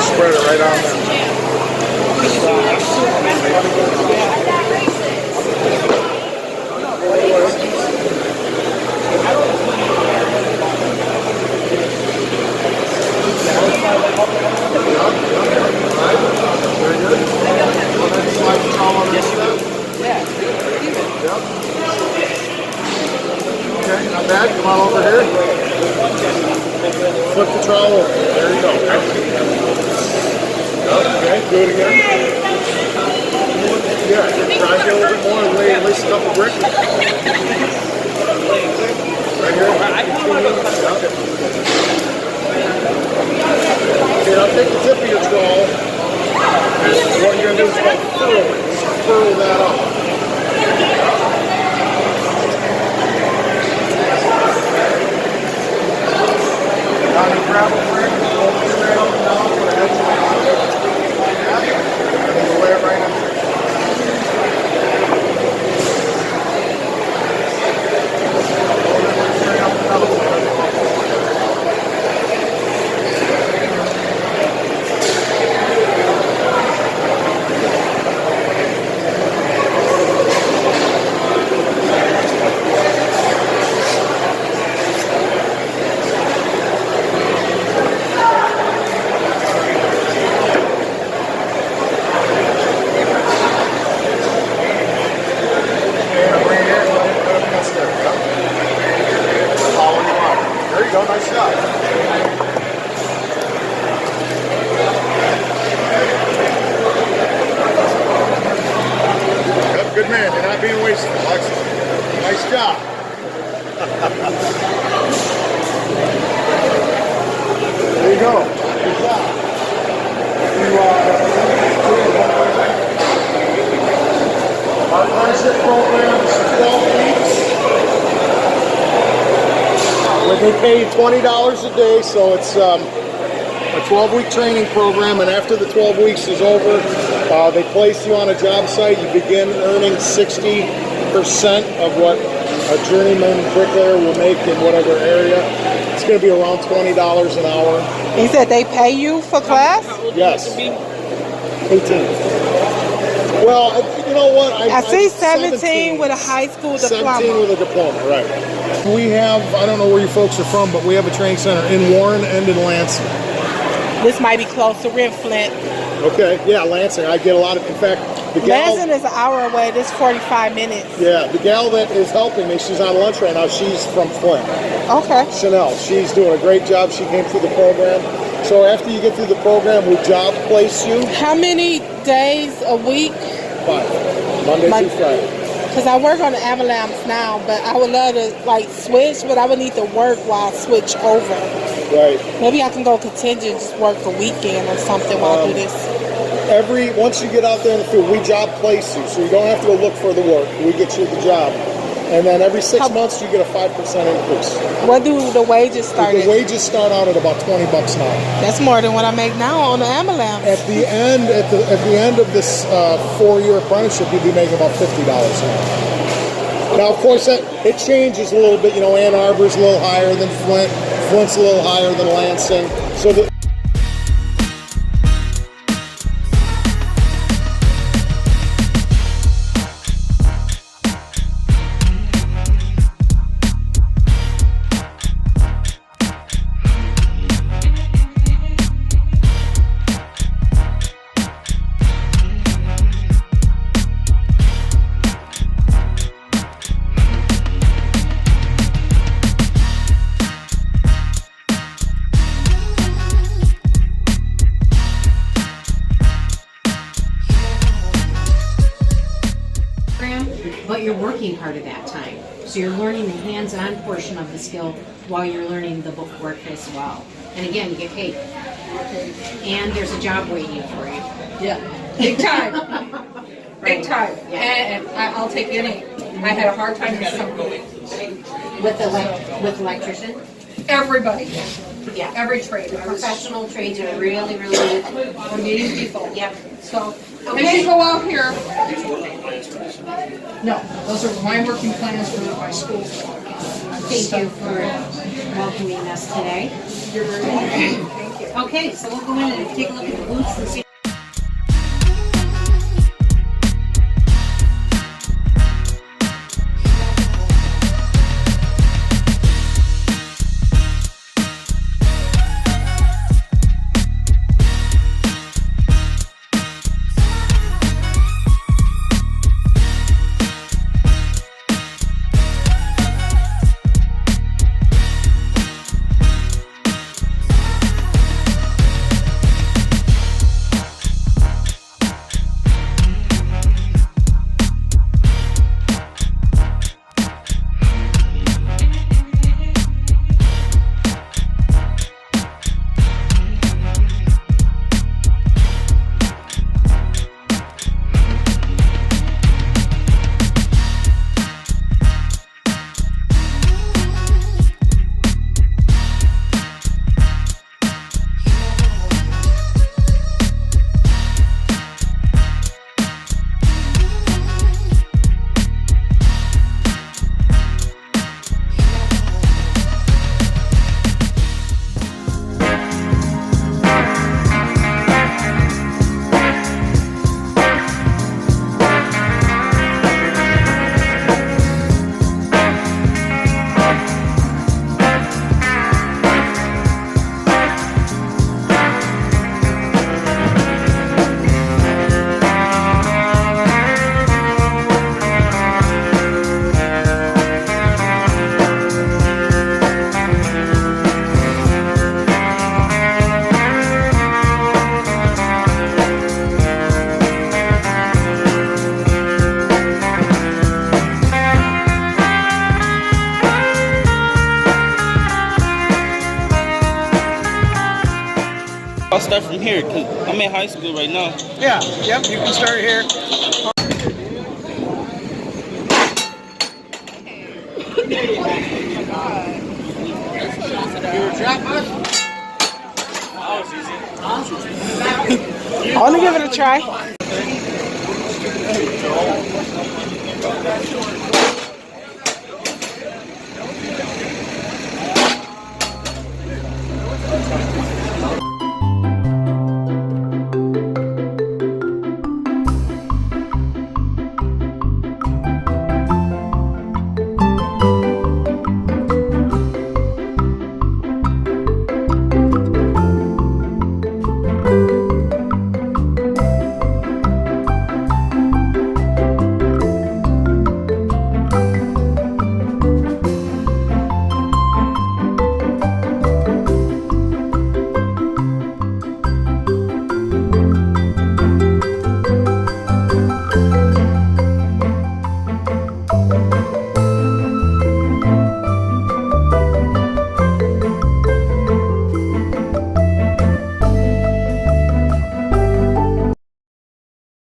Spread it right on there. Okay, not bad. Come on over here. Flip the trowel over. There you go. Okay, do it again. Yeah, try to get a little bit more and lay at least a couple bricks. Right here. Okay, now take the tip of your trowel. And what you're going to do is furl it. Furl that up. Now you grab a brick, hold it straight up and down, put a head to it, and then lay it right under it. Hold it straight up and down. Nice shot. Yep, good man. You're not being wasteful. Excellent. Nice job. There you go. Good job. Our apprenticeship program is 12 weeks. They pay you $20 a day, so it's a 12-week training program, and after the 12 weeks is over, they place you on a job site. You begin earning 60% of what a journeyman bricklayer will make in whatever area. It's going to be around $20 an hour. You said they pay you for class? Yes. 18. Well, you know what? I see 17 with a high school diploma. 17 with a diploma, right. We have, I don't know where you folks are from, but we have a training center in Warren and in Lansing. This might be closer in FLINT. Okay, yeah, Lansing. I get a lot of, in fact, the gal... Lansing is an hour away. This is 45 minutes. Yeah, the gal that is helping me, she's on lunch right now. She's from FLINT. Okay. Chanel. She's doing a great job. She came through the program. So after you get through the program, we job place you. How many days a week? 5. Monday through Friday. Because I work on the Armareion now, but I would love to like switch, but I would need to work while I switch over. Right. Maybe I can go contingent, just work a weekend or something while I do this. Once you get out there in the field, we job place you, so you don't have to go look for the work. We get you the job. And then every 6 months you get a 5% increase. What do the wages start The at? wages start out at about $20 an hour. That's more than what I make now on the ambulance. At the end of this 4-year apprenticeship, you'll be making about $50 an hour. Now, of course, it changes a little bit. You know, Ann Arbor's a little higher than Flint. Flint's a little higher than Lansing. So the but you're working hard at that time. So you're learning the hands-on portion of the skill while you're learning the book work as well. And again, you get paid. And there's a job waiting for you. Yeah, big time. Big time. And I'll take any. I had a hard time with some With electrician? everybody. Yeah. Every trade. Professional trades are really, really good. We're needing people. Yep. So, and they go out here. No, those are my working plans for my school. Thank you for welcoming us today. You're very welcome. Thank you. Okay, so we'll go in and take a look at the booths and see. I'll start from here because I'm in high school right now. Yeah, yep, you can start here. I want to give it a try.